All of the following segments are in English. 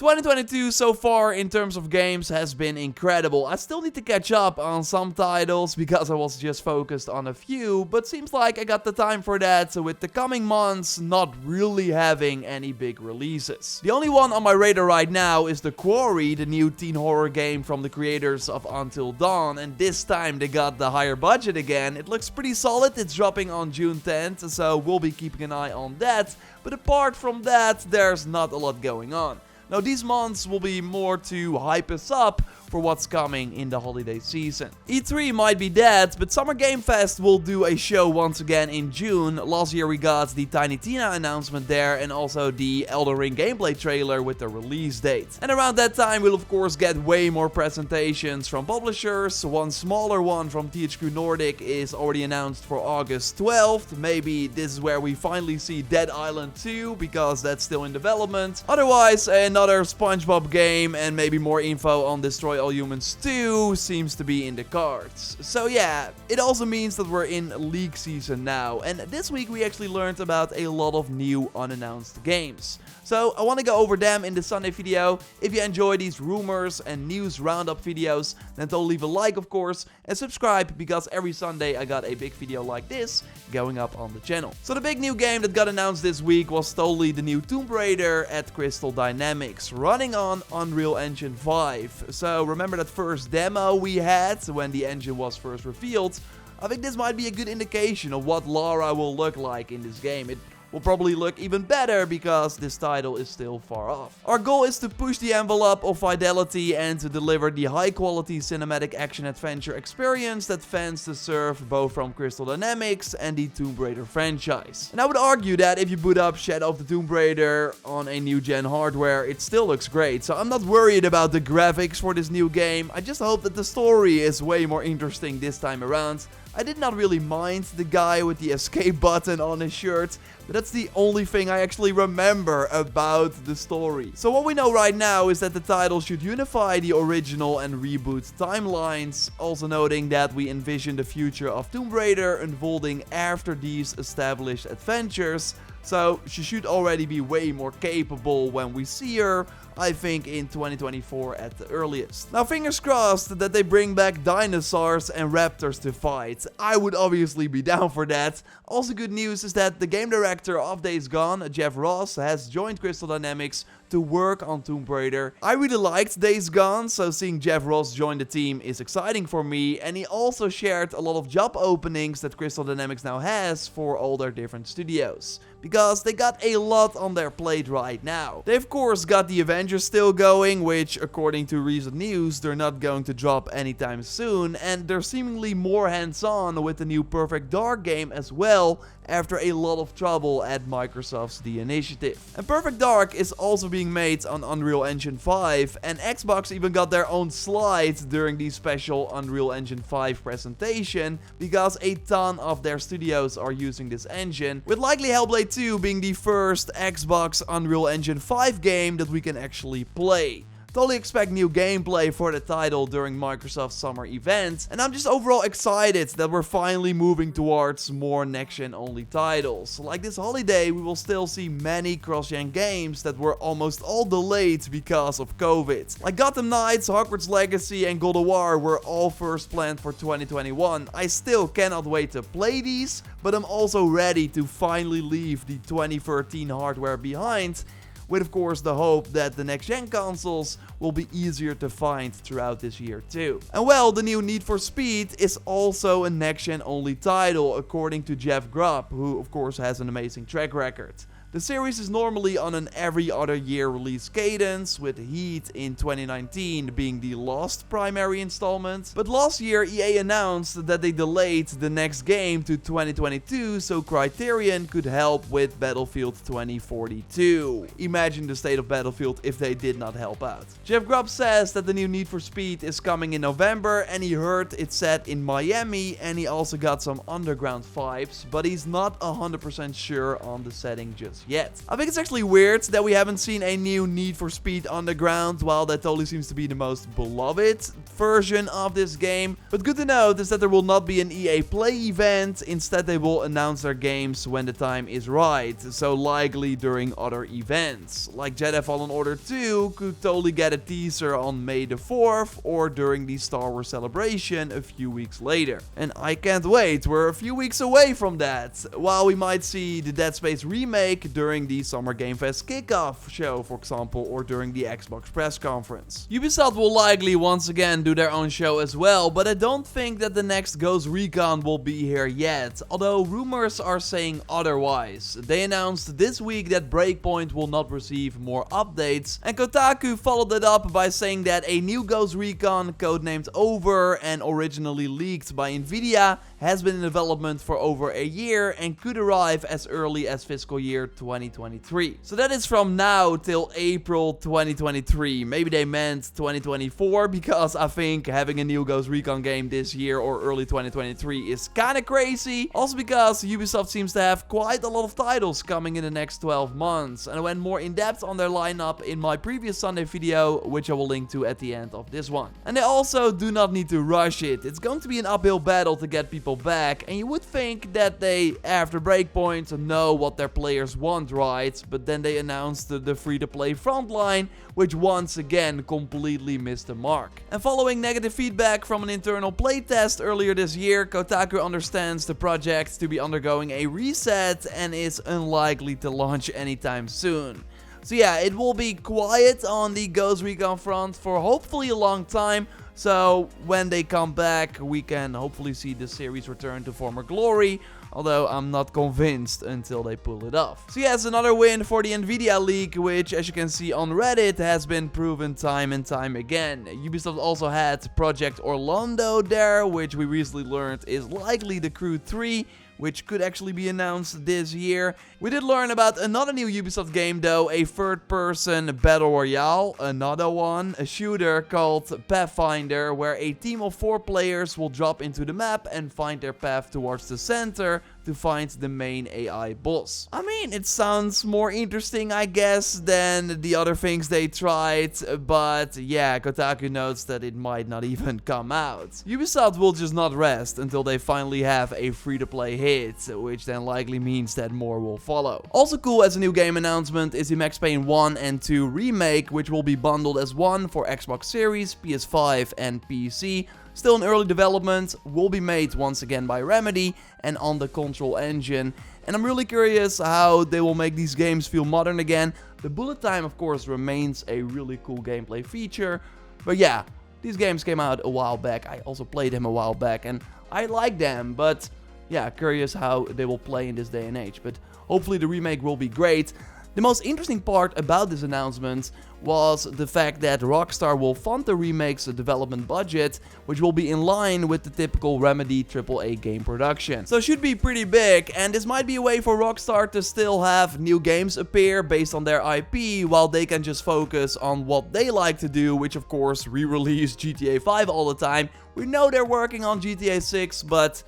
2022 so far in terms of games has been incredible. I still need to catch up on some titles because I was just focused on a few, but seems like I got the time for that, so with the coming months not really having any big releases. The only one on my radar right now is The Quarry, the new teen horror game from the creators of Until Dawn, and this time they got the higher budget again. It looks pretty solid, it's dropping on June 10th, so we'll be keeping an eye on that, but apart from that, there's not a lot going on. Now these months will be more to hype us up for what's coming in the holiday season. E3 might be dead, but Summer Game Fest will do a show once again in June. Last year we got the Tiny Tina announcement there and also the Elden Ring gameplay trailer with the release date. And around that time we'll of course get way more presentations from publishers. One smaller one from THQ Nordic is already announced for August 12th. Maybe this is where we finally see Dead Island 2 because that's still in development. Otherwise, another SpongeBob game and maybe more info on Destroy All Humans 2 seems to be in the cards. So yeah, it also means that we're in leak season now, and this week we actually learned about a lot of new unannounced games. So I want to go over them in the Sunday video. If you enjoy these rumors and news roundup videos, then don't leave a like of course, and subscribe because every Sunday I got a big video like this going up on the channel. So the big new game that got announced this week was totally the new Tomb Raider at Crystal Dynamics, running on Unreal Engine 5. So remember that first demo we had when the engine was first revealed? I think this might be a good indication of what Lara will look like in this game. It will probably look even better because this title is still far off. Our goal is to push the envelope of fidelity and to deliver the high quality cinematic action adventure experience that fans deserve both from Crystal Dynamics and the Tomb Raider franchise. And I would argue that if you boot up Shadow of the Tomb Raider on a new gen hardware, it still looks great. So I'm not worried about the graphics for this new game. I just hope that the story is way more interesting this time around. I did not really mind the guy with the escape button on his shirt, but that's the only thing I actually remember about the story. So what we know right now is that the title should unify the original and reboot timelines, also noting that we envision the future of Tomb Raider unfolding after these established adventures. So she should already be way more capable when we see her, I think in 2024 at the earliest. Now fingers crossed that they bring back dinosaurs and raptors to fight. I would obviously be down for that. Also good news is that the game director of Days Gone, Jeff Ross, has joined Crystal Dynamics to work on Tomb Raider. I really liked Days Gone, so seeing Jeff Ross join the team is exciting for me, and he also shared a lot of job openings that Crystal Dynamics now has for all their different studios, because they got a lot on their plate right now. They of course got the Avengers still going, which according to recent news they're not going to drop anytime soon, and they're seemingly more hands-on with the new Perfect Dark game as well, after a lot of trouble at Microsoft's The Initiative. And Perfect Dark is also being made on Unreal Engine 5, and Xbox even got their own slide during the special Unreal Engine 5 presentation, because a ton of their studios are using this engine, with likely Hellblade 2 being the first Xbox Unreal Engine 5 game that we can actually play. Totally expect new gameplay for the title during Microsoft's summer event, and I'm just overall excited that we're finally moving towards more next-gen only titles. Like this holiday, we will still see many cross-gen games that were almost all delayed because of COVID. Like Gotham Knights, Hogwarts Legacy and God of War were all first planned for 2021. I still cannot wait to play these, but I'm also ready to finally leave the 2013 hardware behind, with of course the hope that the next gen consoles will be easier to find throughout this year too. And well, the new Need for Speed is also a next gen only title according to Jeff Grubb, who of course has an amazing track record. The series is normally on an every other year release cadence, with Heat in 2019 being the last primary installment. But last year EA announced that they delayed the next game to 2022 so Criterion could help with Battlefield 2042. Imagine the state of Battlefield if they did not help out. Jeff Grubb says that the new Need for Speed is coming in November, and he heard it set in Miami, and he also got some underground vibes, but he's not 100% sure on the setting just yet. I think it's actually weird that we haven't seen a new Need for Speed Underground, while that totally seems to be the most beloved version of this game. But good to note is that there will not be an EA Play event. Instead, they will announce their games when the time is right. So likely during other events. Like Jedi Fallen Order 2 could totally get a teaser on May the 4th or during the Star Wars celebration a few weeks later. And I can't wait, we're a few weeks away from that. While we might see the Dead Space remake during the Summer Game Fest kickoff show, for example, or during the Xbox press conference. Ubisoft will likely once again do their own show as well, but I don't think that the next Ghost Recon will be here yet, although rumors are saying otherwise. They announced this week that Breakpoint will not receive more updates, and Kotaku followed it up by saying that a new Ghost Recon, codenamed Over and originally leaked by Nvidia, has been in development for over a year and could arrive as early as fiscal year 2023. So that is from now till April 2023. Maybe they meant 2024, because I think having a new Ghost Recon game this year or early 2023 is kinda crazy. Also because Ubisoft seems to have quite a lot of titles coming in the next 12 months. And I went more in depth on their lineup in my previous Sunday video, which I will link to at the end of this one. And they also do not need to rush it. It's going to be an uphill battle to get people back, and you would think that they, after Breakpoint, know what their players want, right? But then they announced the free-to-play frontline, which once again completely missed the mark. And following negative feedback from an internal playtest earlier this year, Kotaku understands the project to be undergoing a reset and is unlikely to launch anytime soon. So yeah, it will be quiet on the Ghost Recon front for hopefully a long time. So when they come back, we can hopefully see the series return to former glory. Although I'm not convinced until they pull it off. So yes, another win for the Nvidia leak, which as you can see on Reddit has been proven time and time again. Ubisoft also had Project Orlando there, which we recently learned is likely The Crew 3, which could actually be announced this year. We did learn about another new Ubisoft game though, a third-person battle royale, another one, a shooter called Pathfinder, where a team of 4 players will drop into the map and find their path towards the center to find the main AI boss. I mean, it sounds more interesting, I guess, than the other things they tried, but yeah, Kotaku notes that it might not even come out. Ubisoft will just not rest until they finally have a free-to-play hit, which then likely means that more will follow. Also cool as a new game announcement is the Max Payne 1 and 2 remake, which will be bundled as one for Xbox Series, PS5 and PC. Still in early development, will be made once again by Remedy and on the Control engine. And I'm really curious how they will make these games feel modern again. The bullet time, of course, remains a really cool gameplay feature. But yeah, these games came out a while back. I also played them a while back and I like them. But yeah, curious how they will play in this day and age. But hopefully the remake will be great. The most interesting part about this announcement was the fact that Rockstar will fund the remake's development budget, which will be in line with the typical Remedy AAA game production. So it should be pretty big, and this might be a way for Rockstar to still have new games appear based on their IP, while they can just focus on what they like to do, which of course re-release GTA 5 all the time. We know they're working on GTA 6, but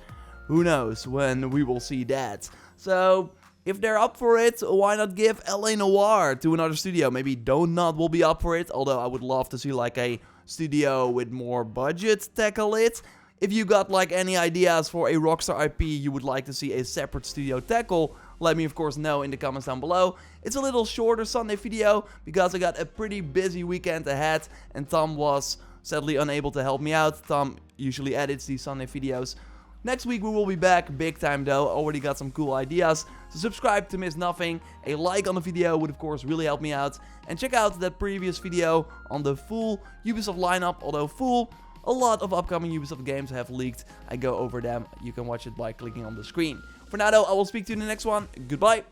who knows when we will see that. So if they're up for it, why not give LA Noire to another studio? Maybe Donut will be up for it, although I would love to see like a studio with more budget tackle it. If you got like any ideas for a Rockstar IP you would like to see a separate studio tackle, let me of course know in the comments down below. It's a little shorter Sunday video because I got a pretty busy weekend ahead and Tom was sadly unable to help me out. Tom usually edits these Sunday videos. Next week we will be back big time though, already got some cool ideas, so subscribe to miss nothing, a like on the video would of course really help me out, and check out that previous video on the full Ubisoft lineup, although full, a lot of upcoming Ubisoft games have leaked, I go over them, you can watch it by clicking on the screen. For now though, I will speak to you in the next one, goodbye!